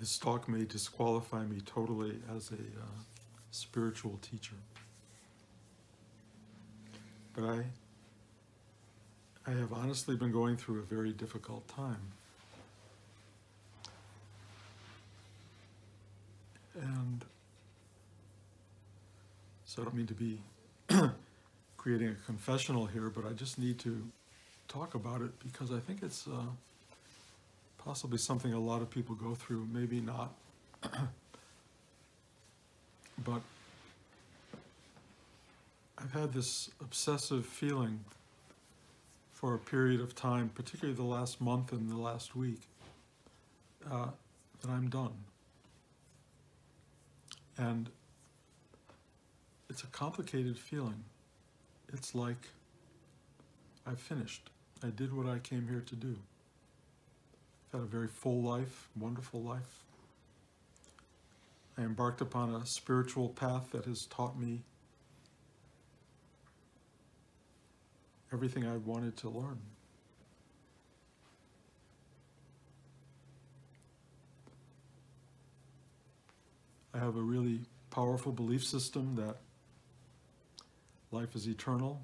This talk may disqualify me totally as a spiritual teacher. But I have honestly been going through a very difficult time. And so I don't mean to be creating a confessional here, but I just need to talk about it because I think it's possibly something a lot of people go through, maybe not. But I've had this obsessive feeling for a period of time, particularly the last month and the last week, that I'm done. And it's a complicated feeling. It's like I've finished. I did what I came here to do. I've had a very full life, wonderful life. I embarked upon a spiritual path that has taught me everything I wanted to learn. I have a really powerful belief system that life is eternal,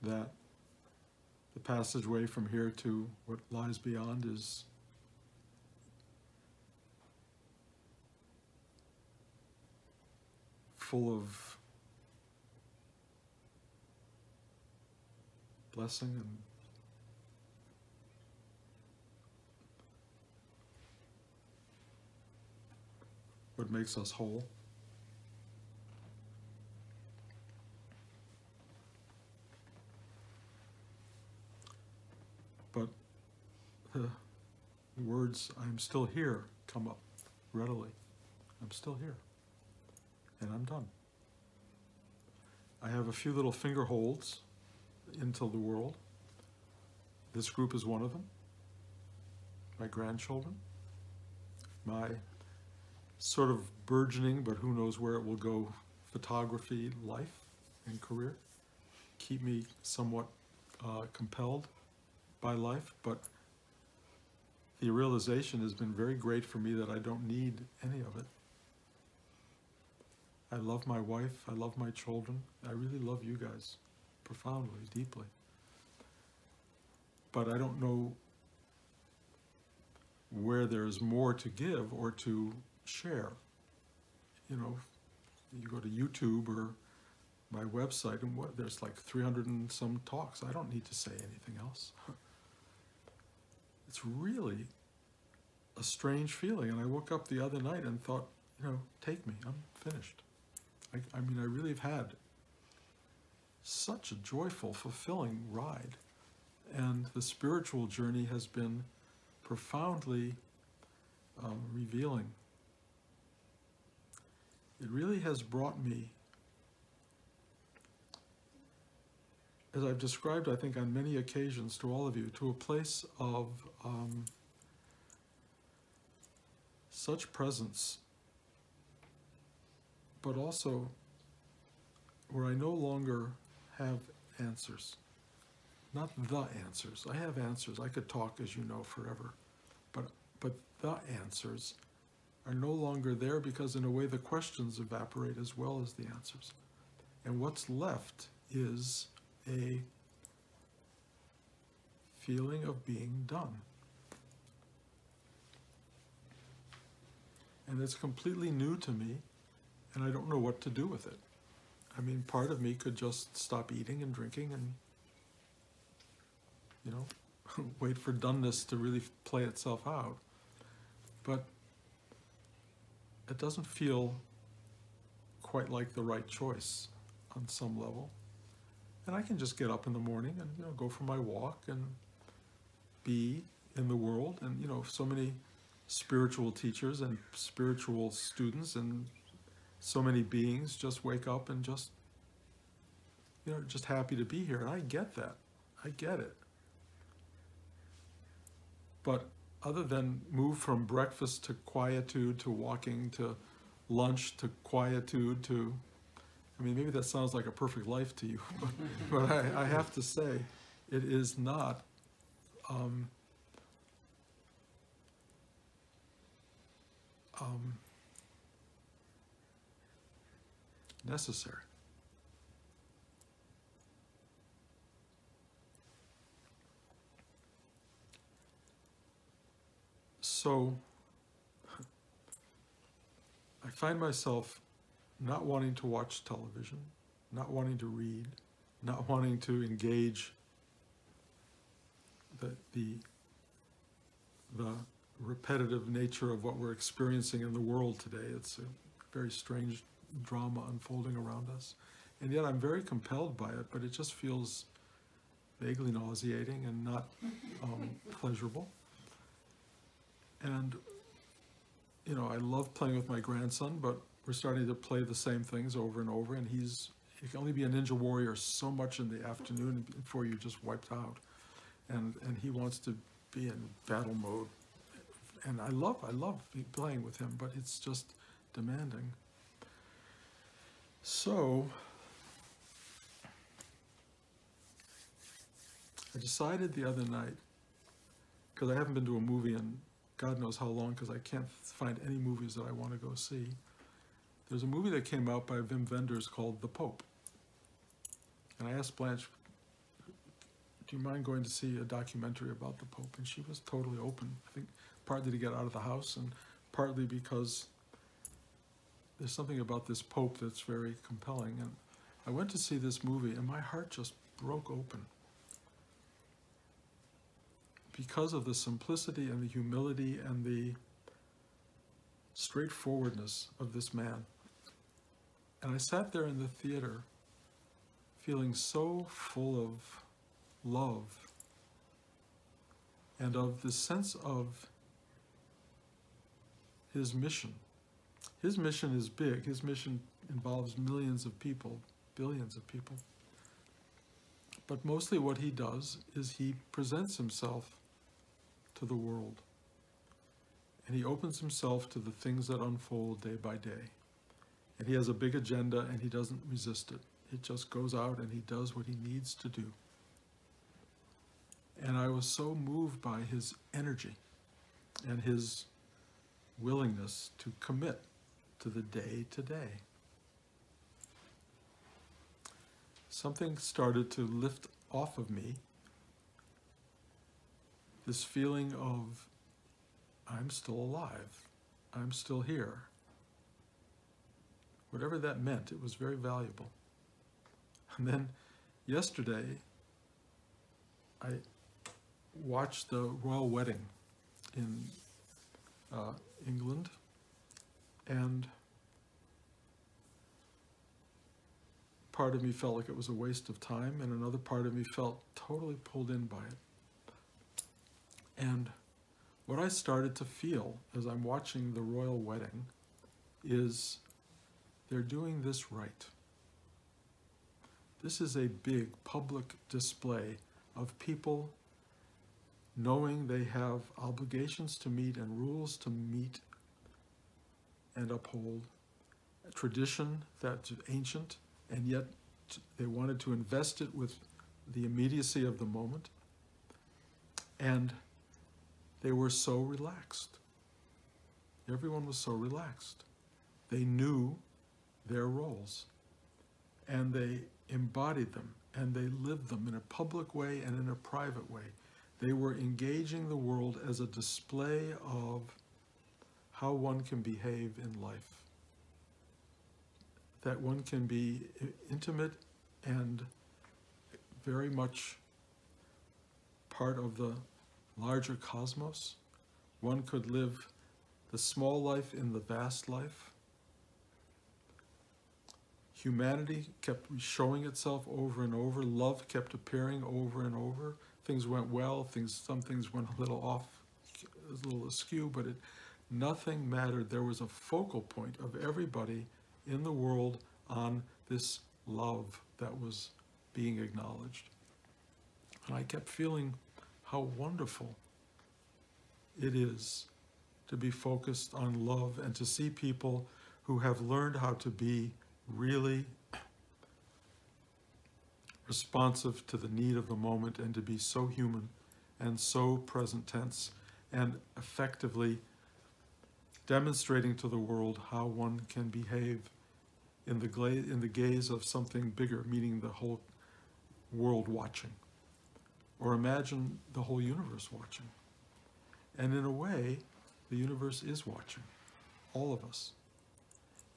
that the passageway from here to what lies beyond is full of blessing and what makes us whole. But the words, "I'm still here," come up readily. I'm still here, and I'm done. I have a few little finger holds into the world. This group is one of them. My grandchildren, my sort of burgeoning, but who knows where it will go, photography life and career, keep me somewhat compelled by life, but the realization has been very great for me that I don't need any of it. I love my wife, I love my children, I really love you guys, profoundly, deeply. But I don't know where there's more to give or to share. You know, you go to YouTube or my website and there's like 300 and some talks. I don't need to say anything else. It's really a strange feeling. And I woke up the other night and thought, you know, take me, I'm finished. I mean, I really have had such a joyful, fulfilling ride. And the spiritual journey has been profoundly revealing. It really has brought me, as I've described, I think, on many occasions to all of you, to a place of such presence, but also where I no longer have answers. Not the answers. I have answers. I could talk, as you know, forever. But the answers are no longer there because, in a way, the questions evaporate as well as the answers. And what's left is a feeling of being done. And it's completely new to me, and I don't know what to do with it. I mean, part of me could just stop eating and drinking and, you know, wait for doneness to really play itself out. But it doesn't feel quite like the right choice on some level. And I can just get up in the morning and, you know, go for my walk and be in the world. And, you know, so many spiritual teachers and spiritual students and so many beings just wake up and just, you know, just happy to be here. And I get that. I get it. But other than move from breakfast to quietude to walking to lunch to quietude to, I mean, maybe that sounds like a perfect life to you, but I have to say, it is not necessary. So I find myself not wanting to watch television, not wanting to read, not wanting to engage the repetitive nature of what we're experiencing in the world today. It's a very strange drama unfolding around us. And yet I'm very compelled by it, but it just feels vaguely nauseating and not pleasurable. And, you know, I love playing with my grandson, but we're starting to play the same things over and over, and he can only be a ninja warrior so much in the afternoon before you're just wiped out. And he wants to be in battle mode. And I love playing with him, but it's just demanding. So I decided the other night, because I haven't been to a movie in God knows how long, because I can't find any movies that I want to go see. There's a movie that came out by Wim Wenders called The Pope. And I asked Blanche, do you mind going to see a documentary about the Pope? And she was totally open. I think partly to get out of the house and partly because there's something about this Pope that's very compelling. And I went to see this movie and my heart just broke open because of the simplicity and the humility and the straightforwardness of this man. And I sat there in the theater feeling so full of love and of the sense of his mission. His mission is big. His mission involves millions of people, billions of people. But mostly what he does is he presents himself to the world. And he opens himself to the things that unfold day by day. And he has a big agenda and he doesn't resist it. It just goes out and he does what he needs to do. And I was so moved by his energy and his willingness to commit to the day-to-day. Something started to lift off of me this feeling of, I'm still alive, I'm still here. Whatever that meant, it was very valuable. And then yesterday, I watched the royal wedding in England, and part of me felt like it was a waste of time, and another part of me felt totally pulled in by it. And what I started to feel as I'm watching the royal wedding is they're doing this right. This is a big public display of people knowing they have obligations to meet and rules to meet and uphold, a tradition that's ancient, and yet they wanted to invest it with the immediacy of the moment. And they were so relaxed. Everyone was so relaxed. They knew their roles, and they embodied them, and they lived them in a public way and in a private way. They were engaging the world as a display of how one can behave in life, that one can be intimate and very much part of the larger cosmos. One could live the small life in the vast life. Humanity kept showing itself over and over. Love kept appearing over and over. Things went well, some things went a little off, a little askew, but nothing mattered. There was a focal point of everybody in the world on this love that was being acknowledged. And I kept feeling how wonderful it is to be focused on love and to see people who have learned how to be really responsive to the need of the moment and to be so human and so present tense and effectively demonstrating to the world how one can behave in the gaze of something bigger, meaning the whole world watching. Or imagine the whole universe watching. And in a way, the universe is watching, all of us.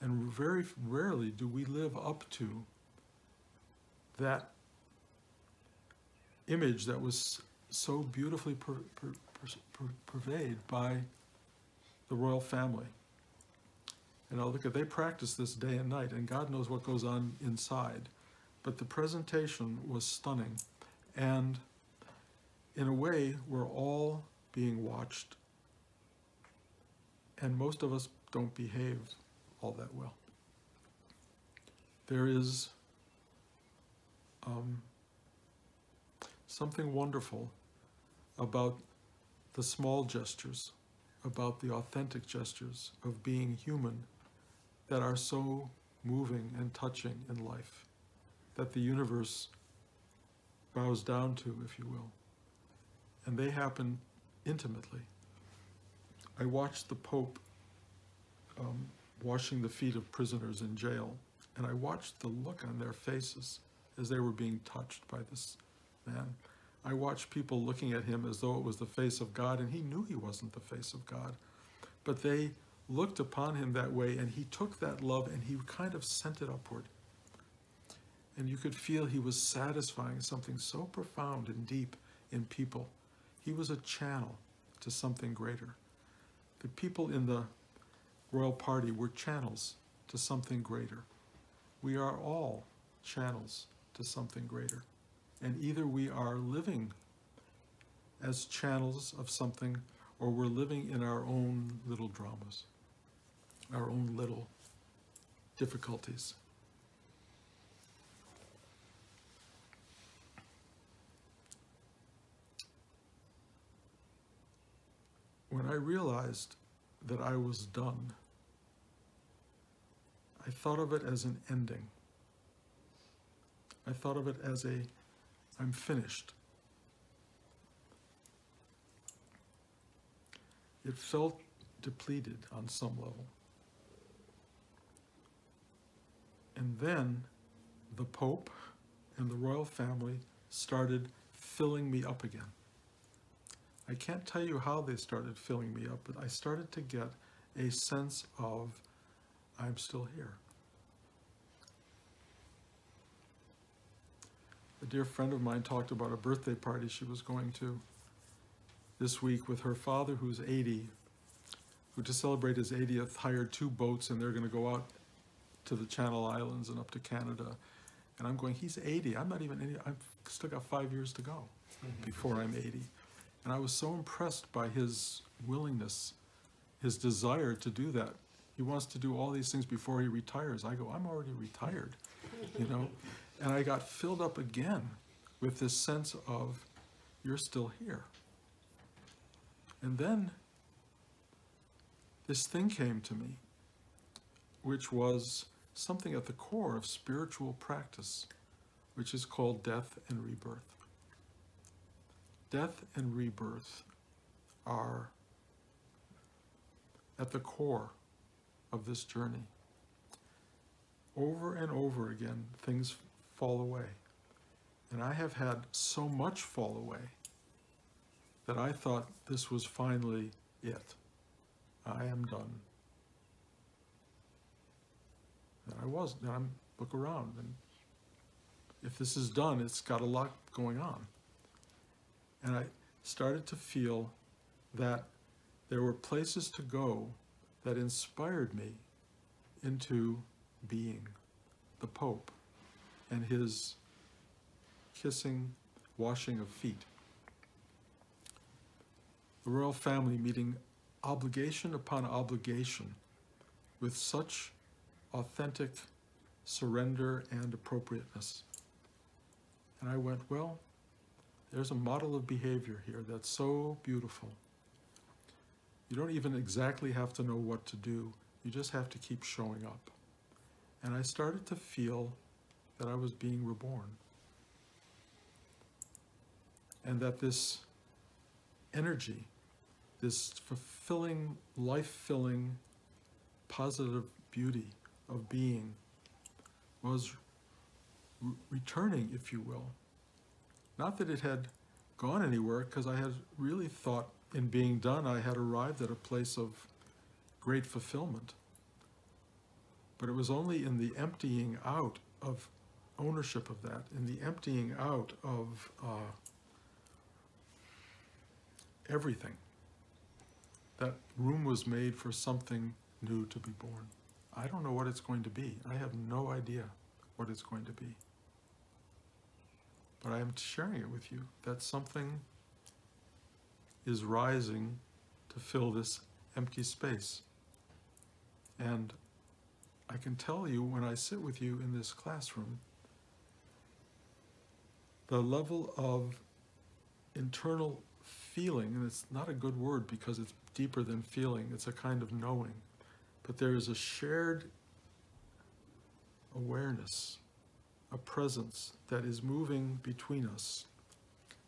And very rarely do we live up to that image that was so beautifully purveyed by the royal family. And I'll look at, they practice this day and night, and God knows what goes on inside. But the presentation was stunning. And in a way, we're all being watched. And most of us don't behave all that well. There is something wonderful about the small gestures, about the authentic gestures of being human that are so moving and touching in life, that the universe bows down to, if you will. And they happen intimately. I watched the Pope washing the feet of prisoners in jail, and I watched the look on their faces as they were being touched by this man. I watched people looking at him as though it was the face of God, and he knew he wasn't the face of God. But they looked upon him that way, and he took that love and he kind of sent it upward. And you could feel he was satisfying something so profound and deep in people. He was a channel to something greater. The people in the royal party were channels to something greater. We are all channels to something greater. And either we are living as channels of something, or we're living in our own little dramas, our own little difficulties. When I realized that I was done, I thought of it as an ending. I thought of it as I'm finished. It felt depleted on some level. And then the Pope and the royal family started filling me up again. I can't tell you how they started filling me up, but I started to get a sense of, I'm still here. A dear friend of mine talked about a birthday party she was going to this week with her father, who's 80, who to celebrate his 80th hired 2 boats, and they're going to go out to the Channel Islands and up to Canada. And I'm going, he's 80. I'm not even 80. I've still got 5 years to go before I'm 80. And I was so impressed by his willingness, his desire to do that. He wants to do all these things before he retires. I go, I'm already retired, you know? And I got filled up again with this sense of, you're still here. And then this thing came to me, which was something at the core of spiritual practice, which is called death and rebirth. Death and rebirth are at the core of this journey. Over and over again, things fall away. And I have had so much fall away that I thought this was finally it. I am done. And I was. Then I look around, and if this is done, it's got a lot going on. And I started to feel that there were places to go that inspired me into being the Pope and his kissing, washing of feet. The royal family meeting obligation upon obligation with such authentic surrender and appropriateness. And I went, well, there's a model of behavior here that's so beautiful. You don't even exactly have to know what to do. You just have to keep showing up. And I started to feel that I was being reborn. And that this energy this fulfilling, life-filling, positive beauty of being was returning, if you will. Not that it had gone anywhere, because I had really thought in being done I had arrived at a place of great fulfillment. But it was only in the emptying out of ownership of that, in the emptying out of everything, that room was made for something new to be born. I don't know what it's going to be. I have no idea what it's going to be. But I am sharing it with you, that something is rising to fill this empty space. And I can tell you, when I sit with you in this classroom, the level of internal feeling, and it's not a good word because it's deeper than feeling, it's a kind of knowing, but there is a shared awareness, a presence that is moving between us,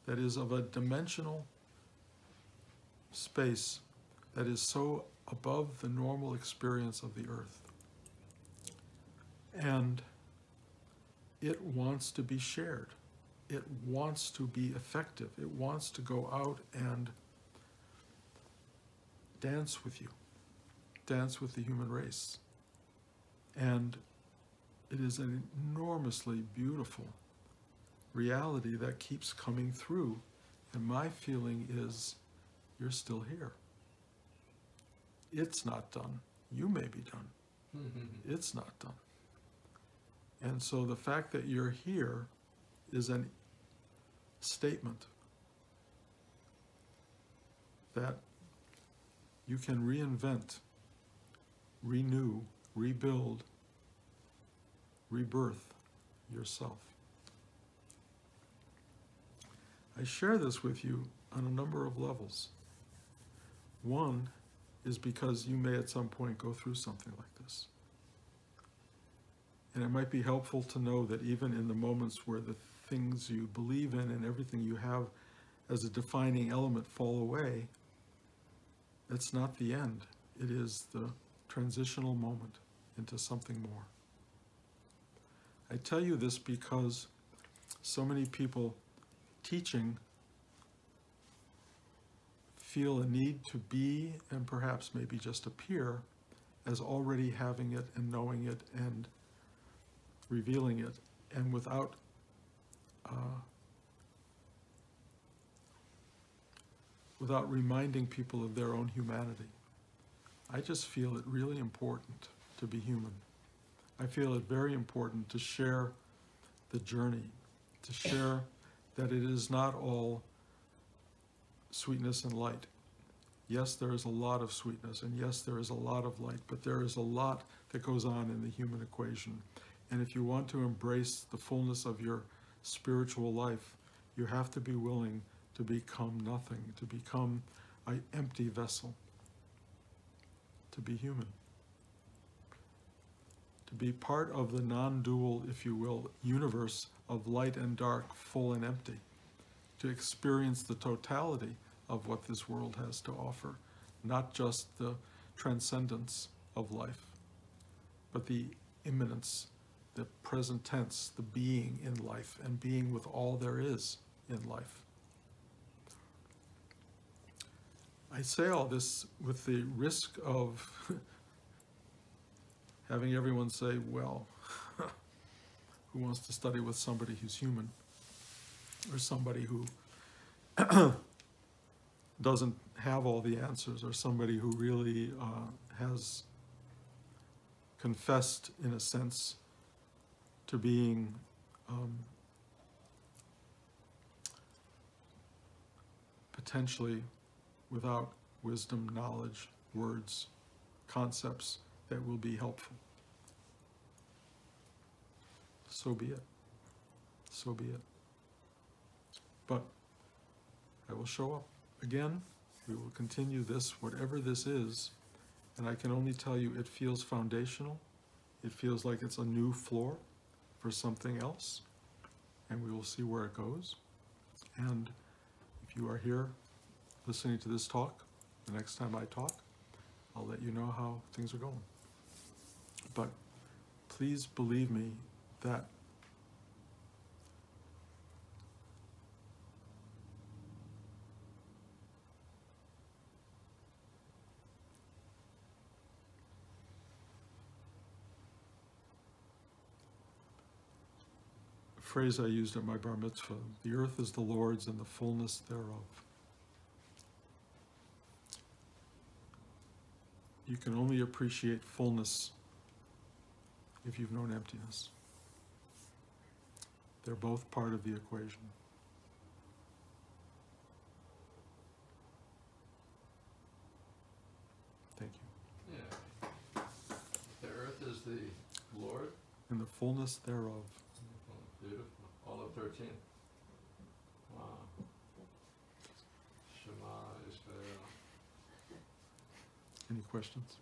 that is of a dimensional space that is so above the normal experience of the earth. And it wants to be shared. It wants to be effective. It wants to go out and dance with you, dance with the human race. And it is an enormously beautiful reality that keeps coming through. And my feeling is, you're still here. It's not done. You may be done. It's not done. And so the fact that you're here is a statement that you can reinvent, renew, rebuild, rebirth yourself. I share this with you on a number of levels. One is because you may at some point go through something like this. And it might be helpful to know that even in the moments where the things you believe in and everything you have as a defining element fall away, that's not the end. It is the transitional moment into something more. I tell you this because so many people teaching feel a need to be, and perhaps maybe just appear, as already having it and knowing it and revealing it, and without reminding people of their own humanity. I just feel it really important to be human. I feel it very important to share the journey, to share that it is not all sweetness and light. Yes, there is a lot of sweetness, and yes, there is a lot of light, but there is a lot that goes on in the human equation. And if you want to embrace the fullness of your spiritual life, you have to be willing to become nothing, to become an empty vessel, to be human, to be part of the non-dual, if you will, universe of light and dark, full and empty, to experience the totality of what this world has to offer, not just the transcendence of life, but the immanence, the present tense, the being in life, and being with all there is in life. I say all this with the risk of having everyone say, well, who wants to study with somebody who's human, or somebody who doesn't have all the answers, or somebody who really has confessed, in a sense, to being potentially without wisdom, knowledge, words, concepts that will be helpful. So be it. So be it. But I will show up again. We will continue this, whatever this is, and I can only tell you it feels foundational. It feels like it's a new floor for something else, and we will see where it goes. And if you are here listening to this talk, The next time I talk, I'll let you know how things are going. But please believe me that a phrase I used at my bar mitzvah, the earth is the Lord's and the fullness thereof. You can only appreciate fullness if you've known emptiness. They're both part of the equation. Thank you. Yeah. The earth is the Lord. And the fullness thereof. Beautiful. All of 13. Wow. Shema Israel. Any questions?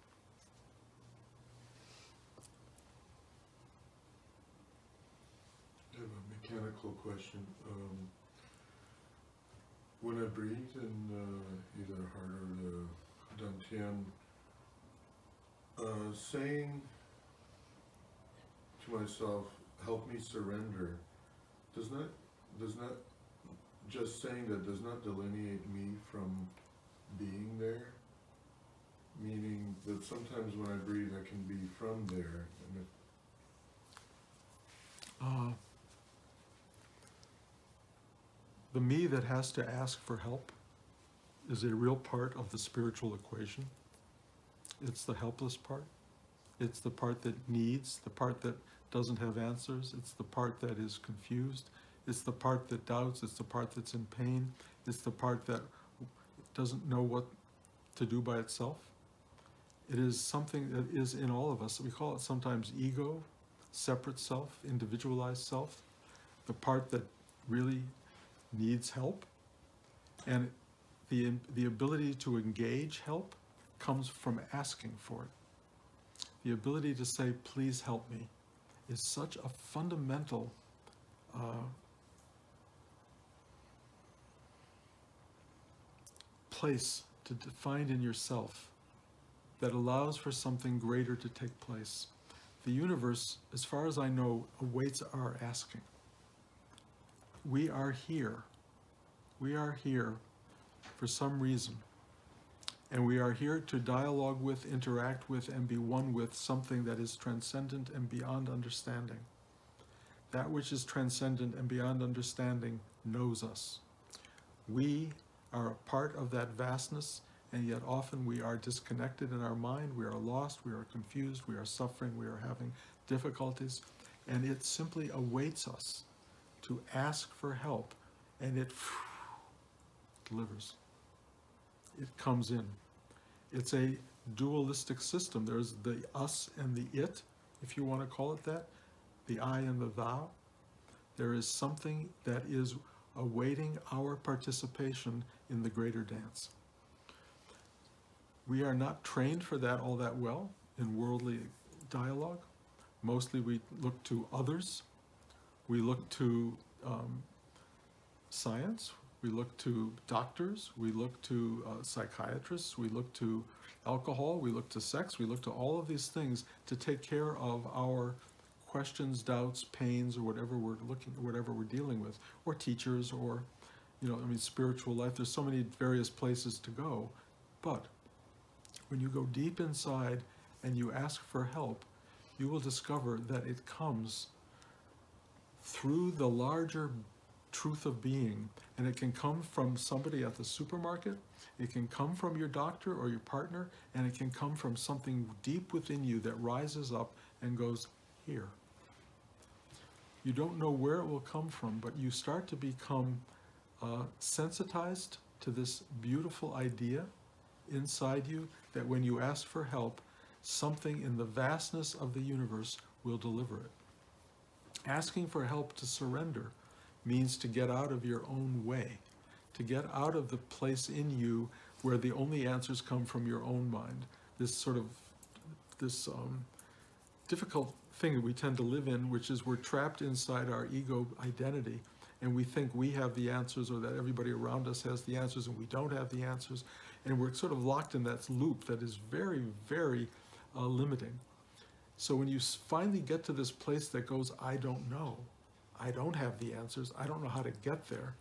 I have a mechanical question. When I breathe in either heart or the dantian, saying to myself, "Help me surrender," does not just saying that does not delineate me from being there. Meaning that sometimes when I breathe, I can be from there, and it, the me that has to ask for help is a real part of the spiritual equation. It's the helpless part. It's the part that needs, the part that doesn't have answers. It's the part that is confused. It's the part that doubts. It's the part that's in pain. It's the part that doesn't know what to do by itself. It is something that is in all of us. We call it sometimes ego, separate self, individualized self, the part that really needs help. And the ability to engage help comes from asking for it. The ability to say, "Please help me," is such a fundamental place to find in yourself that allows for something greater to take place. The universe, as far as I know, awaits our asking. We are here. We are here for some reason. And we are here to dialogue with, interact with, and be one with something that is transcendent and beyond understanding. That which is transcendent and beyond understanding knows us. We are a part of that vastness, and yet often we are disconnected in our mind, we are lost, we are confused, we are suffering, we are having difficulties, and it simply awaits us to ask for help, and it delivers. It comes in. It's a dualistic system. There's the us and the it, if you want to call it that, the I and the thou. There is something that is awaiting our participation in the greater dance. We are not trained for that all that well in worldly dialogue. Mostly we look to others. We look to science. We look to doctors. We look to psychiatrists. We look to alcohol. We look to sex. We look to all of these things to take care of our questions, doubts, pains, or whatever we're dealing with, or teachers, or spiritual life. There's so many various places to go, but when you go deep inside and you ask for help, you will discover that it comes through the larger truth of being, and it can come from somebody at the supermarket, it can come from your doctor or your partner, and it can come from something deep within you that rises up and goes, here. You don't know where it will come from, but you start to become sensitized to this beautiful idea inside you that when you ask for help, something in the vastness of the universe will deliver it. Asking for help to surrender means to get out of your own way, to get out of the place in you where the only answers come from your own mind. This difficult thing that we tend to live in, which is we're trapped inside our ego identity, and we think we have the answers, or that everybody around us has the answers and we don't have the answers. And we're sort of locked in that loop that is very, very limiting. So when you finally get to this place that goes, I don't know, I don't have the answers, I don't know how to get there,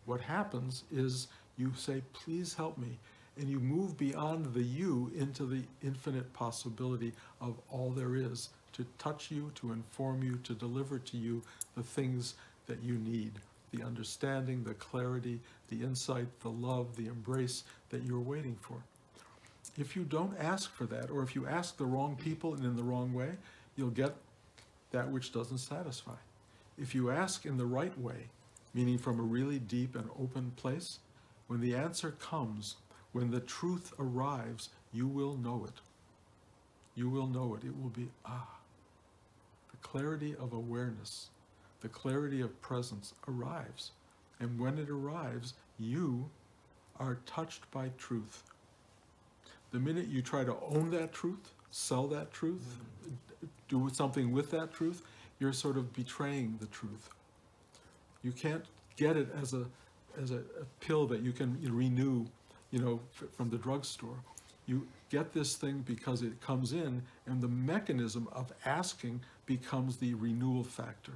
what happens is you say, please help me. And you move beyond the you into the infinite possibility of all there is to touch you, to inform you, to deliver to you the things that you need. The understanding, the clarity, the insight, the love, the embrace that you're waiting for. If you don't ask for that, or if you ask the wrong people and in the wrong way, you'll get that which doesn't satisfy. If you ask in the right way, meaning from a really deep and open place, when the answer comes, when the truth arrives, you will know it. You will know it. It will be, the clarity of awareness, the clarity of presence arrives. And when it arrives, you are touched by truth. The minute you try to own that truth, sell that truth, do something with that truth, you're sort of betraying the truth. You can't get it as a pill that you can renew, from the drugstore. You get this thing because it comes in, and the mechanism of asking becomes the renewal factor.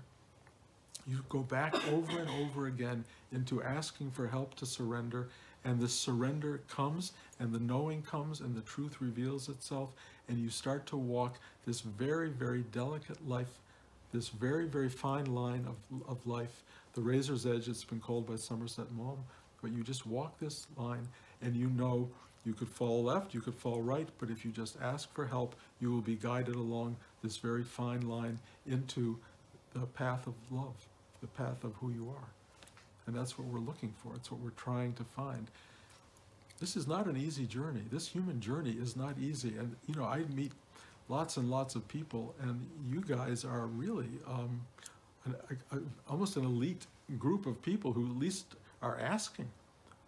You go back over and over again into asking for help to surrender, and the surrender comes, and the knowing comes, and the truth reveals itself, and you start to walk this very, very delicate life, this very, very fine line of life, the razor's edge, it's been called by Somerset Maugham, but you just walk this line, and you know you could fall left, you could fall right, but if you just ask for help, you will be guided along this very fine line into the path of love, the path of who you are. And that's what we're looking for. It's what we're trying to find. This is not an easy journey. This human journey is not easy. And, I meet lots and lots of people, and you guys are really almost an elite group of people who at least are asking,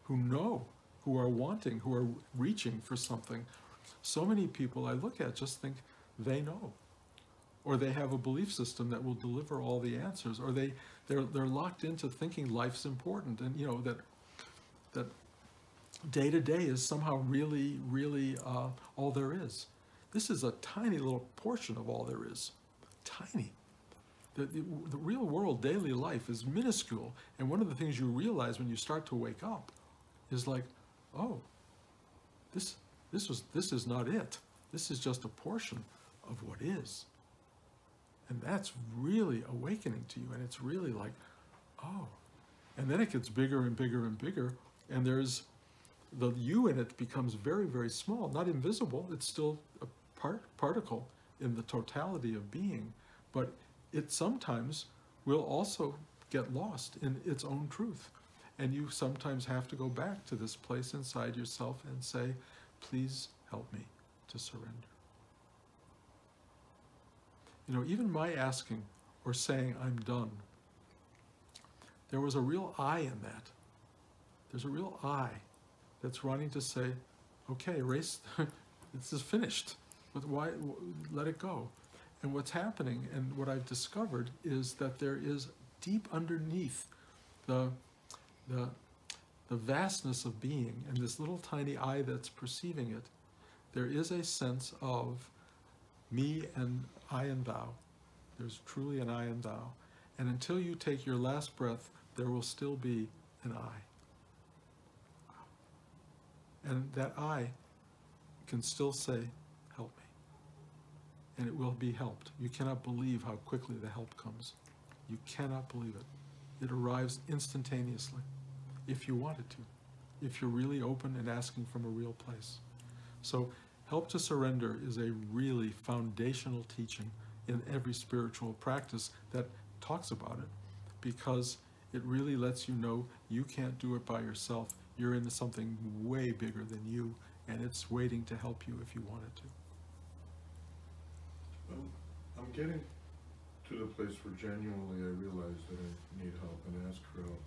who know, who are wanting, who are reaching for something. So many people I look at just think they know, or they have a belief system that will deliver all the answers, or they're locked into thinking life's important, and that day to day is somehow really, really all there is. This is a tiny little portion of all there is, tiny. The real world, daily life is minuscule, and one of the things you realize when you start to wake up is like, oh, this is not it. This is just a portion of what is. And that's really awakening to you, and it's really like, oh. And then it gets bigger and bigger and bigger, and there's the you in it becomes very, very small, not invisible. It's still a particle in the totality of being, but it sometimes will also get lost in its own truth. And you sometimes have to go back to this place inside yourself and say, please help me to surrender. Even my asking or saying I'm done, there was a real I in that. There's a real I that's running to say, okay, race, this is finished. But why, let it go. And what's happening, and what I've discovered, is that there is deep underneath the vastness of being, and this little tiny I that's perceiving it, there is a sense of me and I and thou. There's truly an I and thou. And until you take your last breath, there will still be an I. And that I can still say, help me. And it will be helped. You cannot believe how quickly the help comes. You cannot believe it. It arrives instantaneously, if you want it to, if you're really open and asking from a real place. So help to surrender is a really foundational teaching in every spiritual practice that talks about it, because it really lets you know you can't do it by yourself. You're into something way bigger than you, and it's waiting to help you if you want it to. I'm getting to the place where genuinely I realize that I need help and ask for help.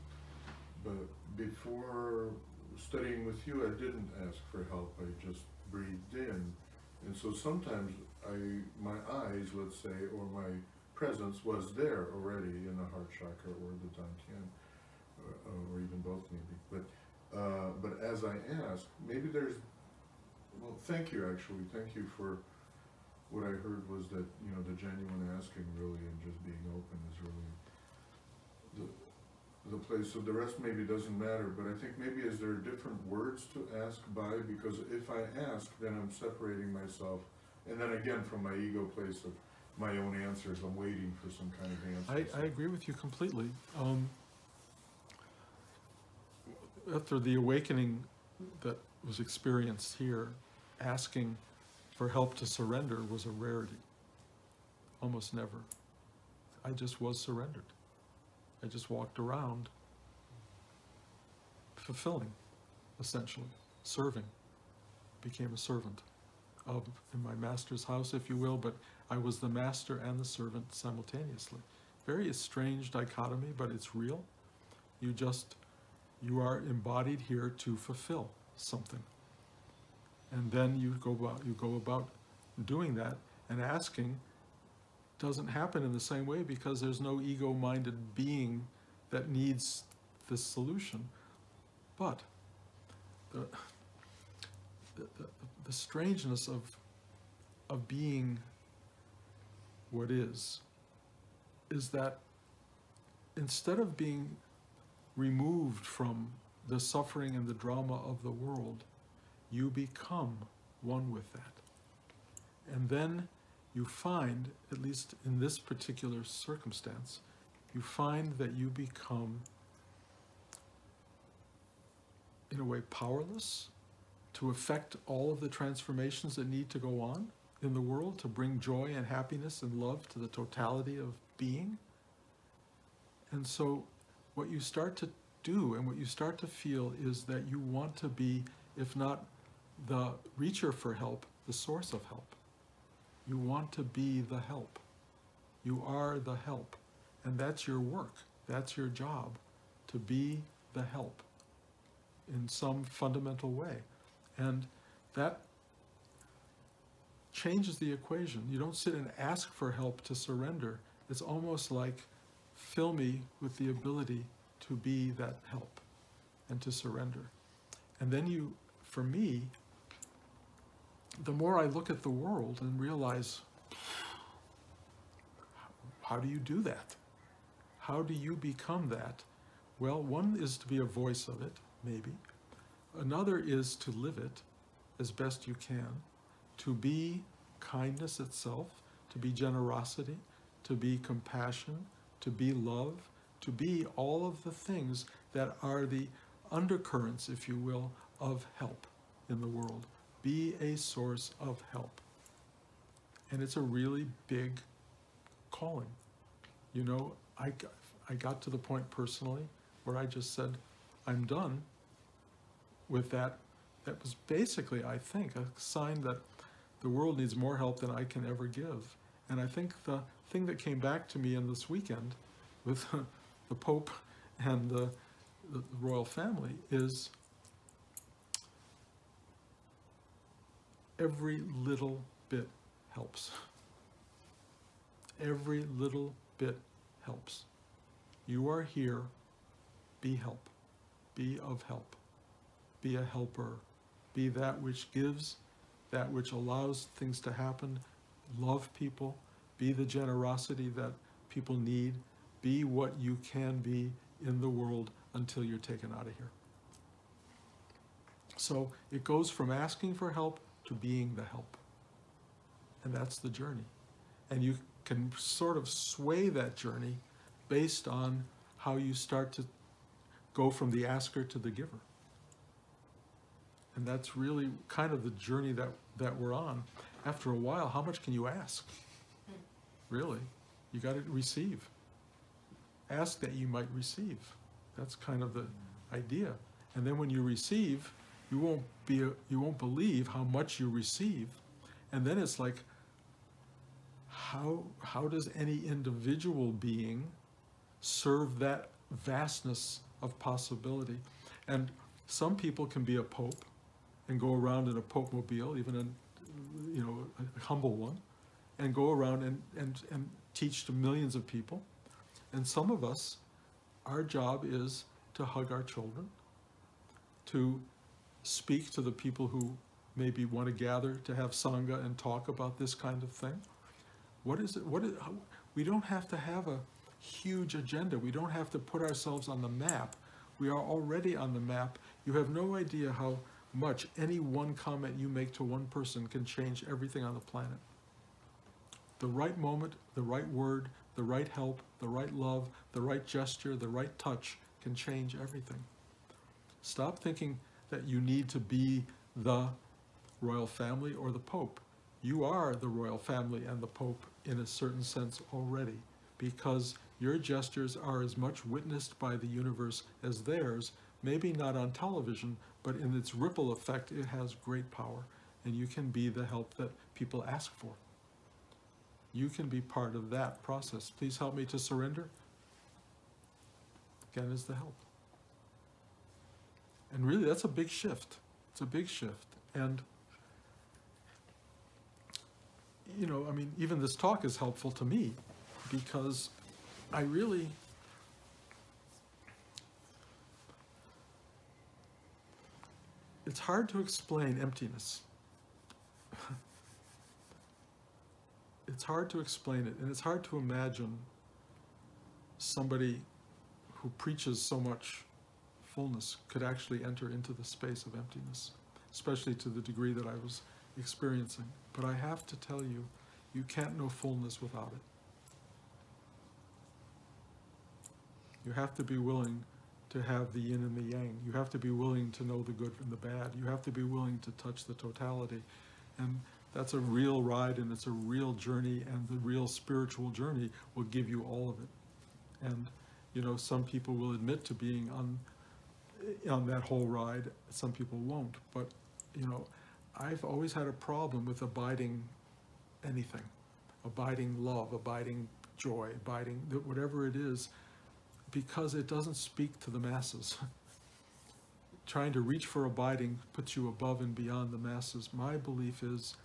But before studying with you, I didn't ask for help. I just breathed in. And so sometimes my eyes, let's say, or my presence was there already in the heart chakra or the dantian. or even both maybe. But as I ask, maybe there's, well, thank you actually, thank you for what I heard was that, you know, the genuine asking really and just being open is really the place. So the rest maybe doesn't matter, but I think maybe is there different words to ask by? Because if I ask, then I'm separating myself, and then again from my ego place of my own answers, I'm waiting for some kind of answer. I agree with you completely. After the awakening that was experienced here, asking for help to surrender was a rarity. Almost never. I just was surrendered. I just walked around fulfilling, essentially, serving. Became a servant in my master's house, if you will, but I was the master and the servant simultaneously. Very strange dichotomy, but it's real. You are embodied here to fulfill something. And then you go about doing that, and asking doesn't happen in the same way because there's no ego-minded being that needs this solution. But the strangeness of being what is that instead of being removed from the suffering and the drama of the world, you become one with that. And then you find, at least in this particular circumstance, you find that you become, in a way, powerless to affect all of the transformations that need to go on in the world, to bring joy and happiness and love to the totality of being. And so what you start to do and what you start to feel is that you want to be, if not the reacher for help, the source of help. You want to be the help. You are the help. And that's your work. That's your job, to be the help in some fundamental way. And that changes the equation. You don't sit and ask for help to surrender. It's almost like, fill me with the ability to be that help and to surrender. And then you, for me, the more I look at the world and realize, how do you do that? How do you become that? Well, one is to be a voice of it, maybe. Another is to live it as best you can, to be kindness itself, to be generosity, to be compassion, to be love, to be all of the things that are the undercurrents, if you will, of help in the world. Be a source of help. And it's a really big calling. You know, I got to the point personally where I just said, I'm done with that. That was basically, I think, a sign that the world needs more help than I can ever give. And I think the thing that came back to me in this weekend with the Pope and the royal family is every little bit helps. Every little bit helps. You are here, be help. Be of help. Be a helper. Be that which gives, that which allows things to happen. Love people. Be the generosity that people need. Be what you can be in the world until you're taken out of here. So it goes from asking for help to being the help. And that's the journey. And you can sort of sway that journey based on how you start to go from the asker to the giver. And that's really kind of the journey that we're on. After a while, how much can you ask? Really? You got to receive. Ask that you might receive. That's kind of the idea. And then when you receive, you won't believe how much you receive. And then it's like, how does any individual being serve that vastness of possibility? And some people can be a pope and go around in a pope-mobile, even a humble one, and go around and teach to millions of people. And some of us, our job is to hug our children, to speak to the people who maybe want to gather to have Sangha and talk about this kind of thing. What is it? We don't have to have a huge agenda. We don't have to put ourselves on the map. We are already on the map. You have no idea how much any one comment you make to one person can change everything on the planet. The right moment, the right word, the right help, the right love, the right gesture, the right touch can change everything. Stop thinking that you need to be the royal family or the Pope. You are the royal family and the Pope in a certain sense already, because your gestures are as much witnessed by the universe as theirs, maybe not on television, but in its ripple effect, it has great power, and you can be the help that people ask for. You can be part of that process. Please help me to surrender. Again, is the help. And really, that's a big shift. It's a big shift. And, you know, I mean, even this talk is helpful to me, because I really, it's hard to explain emptiness. It's hard to explain it, and it's hard to imagine somebody who preaches so much fullness could actually enter into the space of emptiness, especially to the degree that I was experiencing. But I have to tell you, you can't know fullness without it. You have to be willing to have the yin and the yang. You have to be willing to know the good and the bad. You have to be willing to touch the totality. And that's a real ride, and it's a real journey, and the real spiritual journey will give you all of it. And, you know, some people will admit to being on that whole ride, some people won't. But, you know, I've always had a problem with abiding anything, abiding love, abiding joy, abiding whatever it is, because it doesn't speak to the masses. Trying to reach for abiding puts you above and beyond the masses. My belief is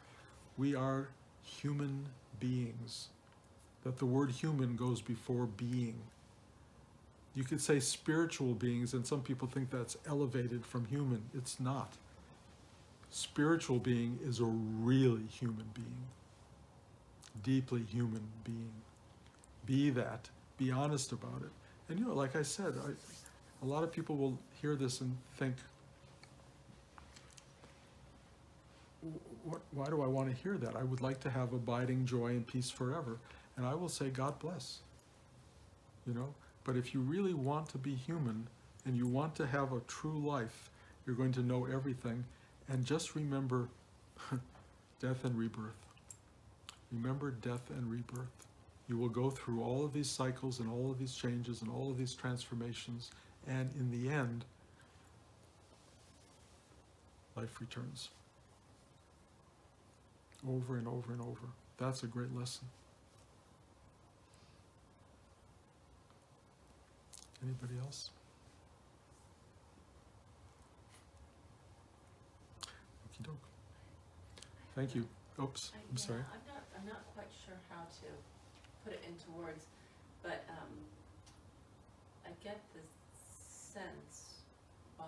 we are human beings, that the word human goes before being. You could say spiritual beings, and some people think that's elevated from human. It's not. Spiritual being is a really human being, deeply human being. Be that. Be honest about it. And, you know, like I said, a lot of people will hear this and think, why do I want to hear that? I would like to have abiding joy and peace forever. And I will say, God bless. You know? But if you really want to be human and you want to have a true life, you're going to know everything. And just remember death and rebirth. Remember death and rebirth. You will go through all of these cycles and all of these changes and all of these transformations. And in the end, life returns. Over and over and over. That's a great lesson. Anybody else? Okie doke. Thank you. Oops, I'm sorry. I'm not quite sure how to put it into words, but I get this sense by,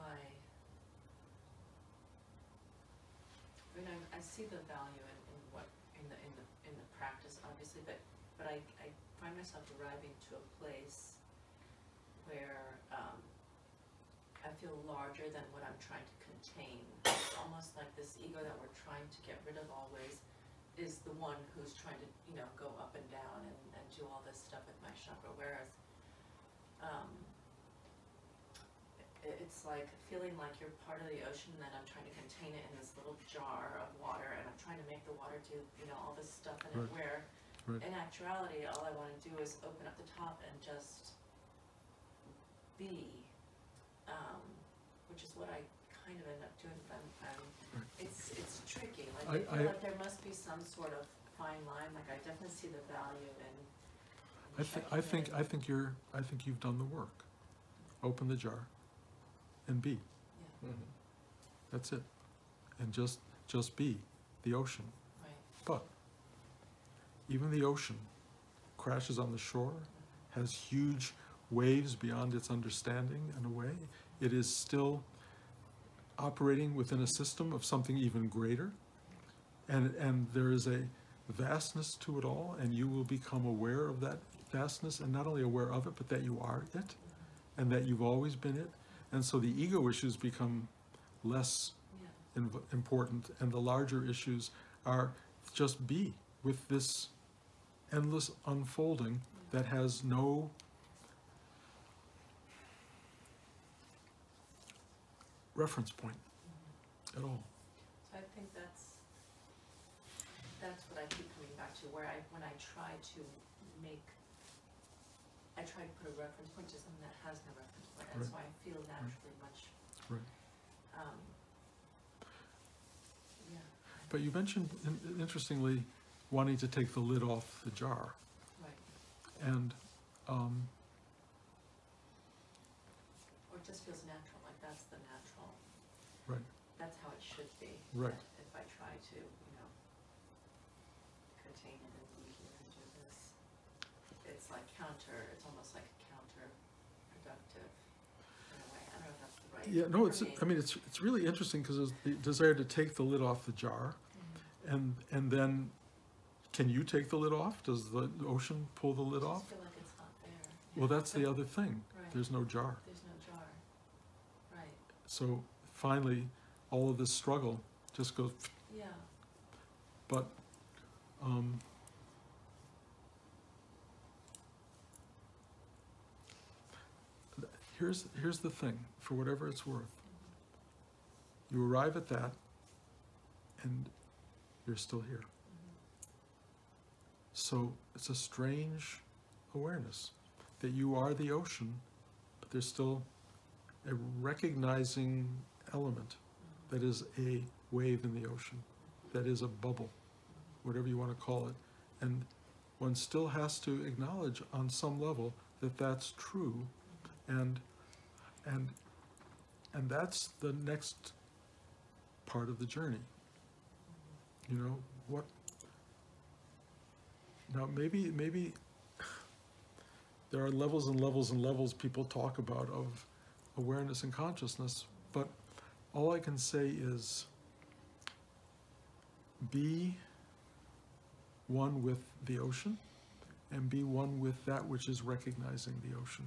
I mean, I see the value in the practice, obviously, but I find myself arriving to a place where I feel larger than what I'm trying to contain. It's almost like this ego that we're trying to get rid of always is the one who's trying to, you know, go up and down and do all this stuff with my chakra, whereas it's like feeling like you're part of the ocean, that I'm trying to contain it in this little jar of water, and I'm trying to make the water do, you know, all this stuff in it, where in actuality all I want to do is open up the top and just be, which is what I kind of end up doing, but it's tricky. Like I feel like there must be some sort of fine line. Like I definitely see the value in I think you've done the work. Open the jar and be. Yeah. Mm-hmm. That's it. And just be the ocean. Right. But even the ocean crashes on the shore, has huge waves beyond its understanding in a way. It is still operating within a system of something even greater. And there is a vastness to it all, and you will become aware of that vastness, and not only aware of it, but that you are it, and that you've always been it. And so the ego issues become less important, and the larger issues are just be with this endless unfolding that has no reference point at all. So I think that's what I keep coming back to, where when I try to put a reference point to something that has no reference point, and Right. so I feel naturally much, Right. Yeah. But you mentioned, interestingly, wanting to take the lid off the jar. Right. And Or it just feels natural, like that's the natural, right, that's how it should be. Right. That if I try to, contain it and be here and do this, it's like it's almost like counterproductive in a way. I don't know if that's the right. yeah, no, for I mean, it's really interesting, because there's the desire to take the lid off the jar, and then, can you take the lid off? Does the ocean pull the lid I off? just feel like it's not there. Well, that's the other thing. Right. There's no jar. There's no jar. Right. So finally, all of this struggle just goes, Yeah. but here's the thing, for whatever it's worth. You arrive at that, and you're still here. So it's a strange awareness that you are the ocean, but there's still a recognizing element that is a wave in the ocean, that is a bubble, whatever you want to call it. And one still has to acknowledge on some level that that's true, and that's the next part of the journey. You know, what now, maybe there are levels and levels and levels people talk about of awareness and consciousness, but all I can say is be one with the ocean, and be one with that which is recognizing the ocean.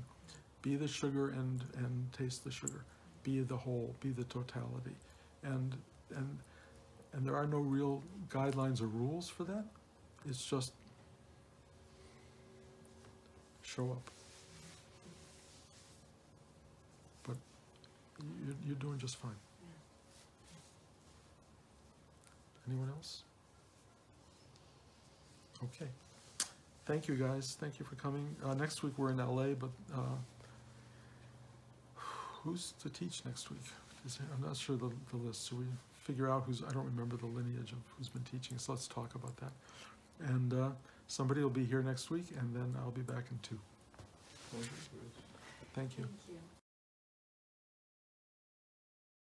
Be the sugar and taste the sugar. Be the whole, be the totality. And there are no real guidelines or rules for that. It's just show up. But you're doing just fine. Anyone else? Okay. Thank you, guys. Thank you for coming. Next week we're in LA, but who's to teach next week? I'm not sure the list. So we figure out who's, I don't remember the lineage of who's been teaching, so let's talk about that. And somebody will be here next week, and then I'll be back in 2. Thank you. Thank you.